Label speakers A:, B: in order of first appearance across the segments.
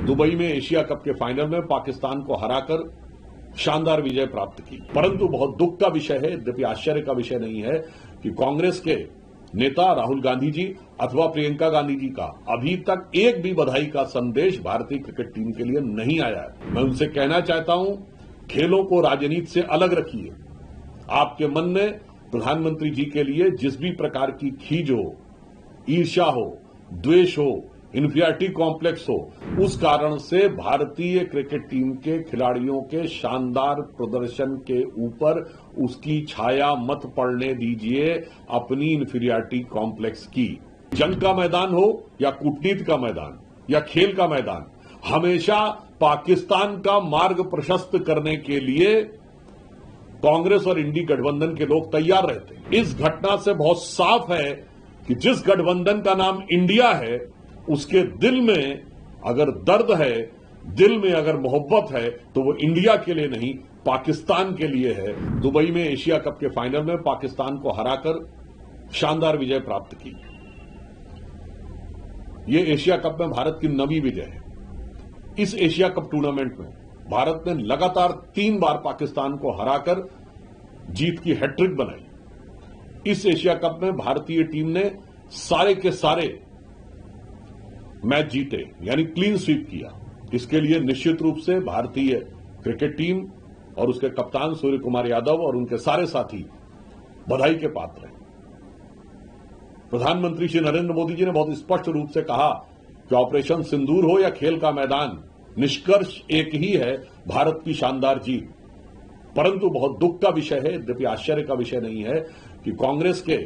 A: Dubai में Asia cup के final में पाकिस्तान को हराकर शानदार विजय प्राप्त की। परंतु बहुत दुख का विषय है, यद्यपि आश्चर्य का विषय नहीं है कि कांग्रेस के नेता राहुल गांधी जी अथवा प्रियंका गांधी जी का अभी तक एक भी बधाई का संदेश भारतीय क्रिकेट टीम के लिए नहीं आया है। मैं उनसे कहना चाहता हूं, खेलों को राजनीति से अलग रखिए। आपके मन में प्रधानमंत्री जी के लिए जिस भी प्रकार की खीज हो, ईर्ष्या हो, द्वेष हो, इंफीरियरिटी कॉम्प्लेक्स हो, उस कारण से भारतीय क्रिकेट टीम के खिलाड़ियों के शानदार प्रदर्शन के ऊपर उसकी छाया मत पड़ने दीजिए अपनी इंफीरियरिटी कॉम्प्लेक्स की। जंग का मैदान हो या कूटनीति का मैदान या खेल का मैदान, हमेशा पाकिस्तान का मार्ग प्रशस्त करने के लिए कांग्रेस और इंडी गठबंधन के लोग तैयार रहते हैं। इस घटना से बहुत साफ है कि जिस गठबंधन का नाम इंडिया है, उसके दिल में अगर दर्द है, दिल में अगर मोहब्बत है, तो वो इंडिया के लिए नहीं, पाकिस्तान के लिए है। दुबई में एशिया कप के फाइनल में पाकिस्तान को हराकर शानदार विजय प्राप्त की। ये एशिया कप में भारत की 9वीं विजय है। इस एशिया कप टूर्नामेंट में भारत ने लगातार 3 बार पाकिस्तान को हराकर जीत की हैट्रिक बनाई। इस एशिया कप में भारतीय टीम ने सारे के सारे मैच जीते, यानी क्लीन स्वीप किया। इसके लिए निश्चित रूप से भारतीय क्रिकेट टीम और उसके कप्तान सूर्य कुमार यादव और उनके सारे साथी बधाई के पात्र हैं। प्रधानमंत्री श्री नरेंद्र मोदी जी ने बहुत स्पष्ट रूप से कहा कि ऑपरेशन सिंदूर हो या खेल का मैदान, निष्कर्ष एक ही है, भारत की शानदार जीत। परंतु बहुत दुख का विषय है, यद्यपि आश्चर्य का विषय नहीं है कि कांग्रेस के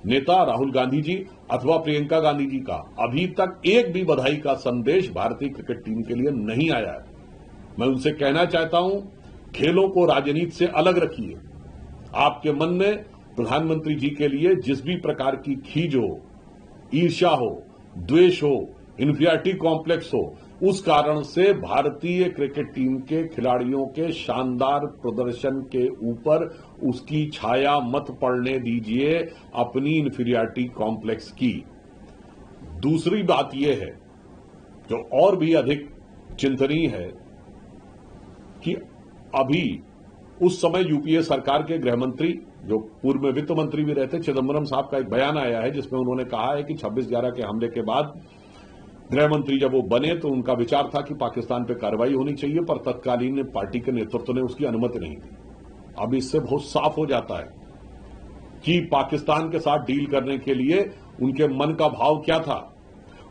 A: नेता राहुल गांधी जी अथवा प्रियंका गांधी जी का अभी तक एक भी बधाई का संदेश भारतीय क्रिकेट टीम के लिए नहीं आया है। मैं उनसे कहना चाहता हूं, खेलों को राजनीति से अलग रखिए। आपके मन में प्रधानमंत्री जी के लिए जिस भी प्रकार की खीज हो, ईर्ष्या हो, द्वेष हो, इंफीरियरिटी कॉम्प्लेक्स हो, उस कारण से भारतीय क्रिकेट टीम के खिलाड़ियों के शानदार प्रदर्शन के ऊपर उसकी छाया मत पड़ने दीजिए अपनी इंफीरियरिटी कॉम्प्लेक्स की। दूसरी बात यह है, जो और भी अधिक चिंतनीय है, कि अभी उस समय यूपीए सरकार के गृह मंत्री, जो पूर्व में वित्त मंत्री भी रहते, चिदंबरम साहब का एक बयान आया है जिसमें उन्होंने कहा है कि 26/11 के हमले के बाद गृह मंत्री जब वो बने तो उनका विचार था कि पाकिस्तान पे कार्रवाई होनी चाहिए, पर तत्कालीन पार्टी के नेतृत्व ने उसकी अनुमति नहीं दी। अब इससे बहुत साफ हो जाता है कि पाकिस्तान के साथ डील करने के लिए उनके मन का भाव क्या था।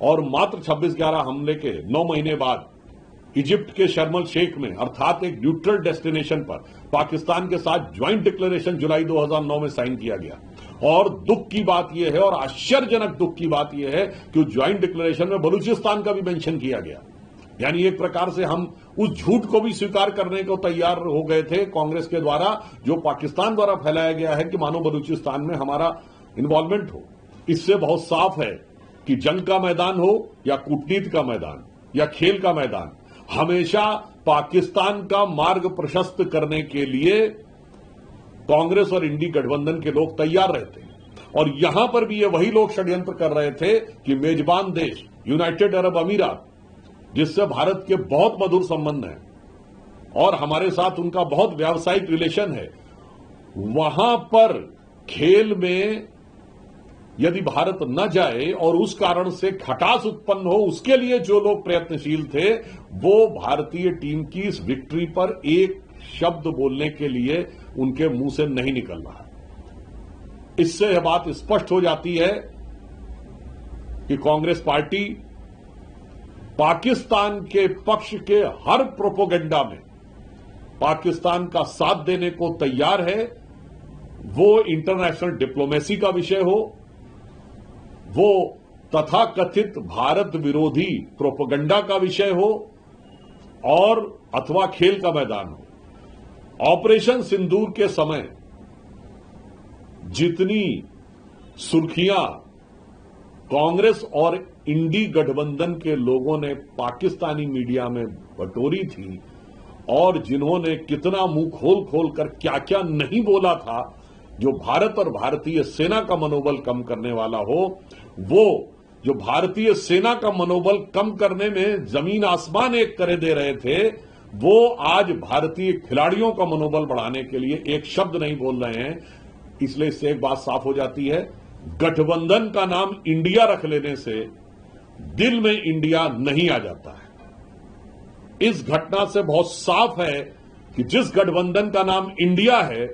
A: और मात्र 26/11 हमले के 9 महीने बाद इजिप्ट के शर्म अल शेख में, अर्थात एक न्यूट्रल डेस्टिनेशन पर, पाकिस्तान के साथ ज्वाइंट डिक्लेरेशन जुलाई 2009 में साइन किया गया। और दुख की बात यह है, और आश्चर्यजनक दुख की बात यह है, कि उस ज्वाइंट डिक्लेरेशन में बलूचिस्तान का भी मेंशन किया गया। यानी एक प्रकार से हम उस झूठ को भी स्वीकार करने को तैयार हो गए थे कांग्रेस के द्वारा, जो पाकिस्तान द्वारा फैलाया गया है कि मानो बलूचिस्तान में हमारा इन्वॉल्वमेंट हो। इससे बहुत साफ है कि जंग का मैदान हो या कूटनीति का मैदान या खेल का मैदान, हमेशा पाकिस्तान का मार्ग प्रशस्त करने के लिए कांग्रेस और इंडी गठबंधन के लोग तैयार रहते हैं। और यहां पर भी ये वही लोग षड्यंत्र कर रहे थे कि मेजबान देश यूनाइटेड अरब अमीरात, जिससे भारत के बहुत मधुर संबंध हैं और हमारे साथ उनका बहुत व्यावसायिक रिलेशन है, वहां पर खेल में यदि भारत न जाए और उस कारण से खटास उत्पन्न हो, उसके लिए जो लोग प्रयत्नशील थे, वो भारतीय टीम की इस विक्ट्री पर एक शब्द बोलने के लिए उनके मुंह से नहीं निकल रहा है। इससे यह बात स्पष्ट हो जाती है कि कांग्रेस पार्टी पाकिस्तान के पक्ष के हर प्रोपोगेंडा में पाकिस्तान का साथ देने को तैयार है। वो इंटरनेशनल डिप्लोमेसी का विषय हो, वो तथाकथित भारत विरोधी प्रोपेगेंडा का विषय हो, और अथवा खेल का मैदान हो। ऑपरेशन सिंदूर के समय जितनी सुर्खियां कांग्रेस और इंडी गठबंधन के लोगों ने पाकिस्तानी मीडिया में बटोरी थी, और जिन्होंने कितना मुंह खोल खोल कर क्या क्या नहीं बोला था, जो भारत और भारतीय सेना का मनोबल कम करने वाला हो, वो जो भारतीय सेना का मनोबल कम करने में जमीन आसमान एक करे दे रहे थे, वो आज भारतीय खिलाड़ियों का मनोबल बढ़ाने के लिए एक शब्द नहीं बोल रहे हैं। इसलिए इससे एक बात साफ हो जाती है, गठबंधन का नाम इंडिया रख लेने से दिल में इंडिया नहीं आ जाता है। इस घटना से बहुत साफ है कि जिस गठबंधन का नाम इंडिया है,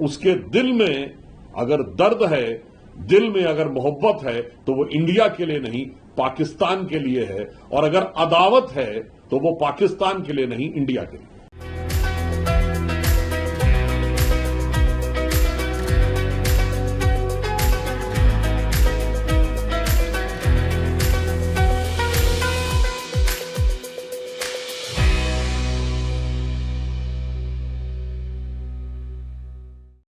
A: उसके दिल में अगर दर्द है, दिल में अगर मोहब्बत है, तो वो इंडिया के लिए नहीं, पाकिस्तान के लिए है। और अगर अदावत है, तो वो पाकिस्तान के लिए नहीं, इंडिया के लिए।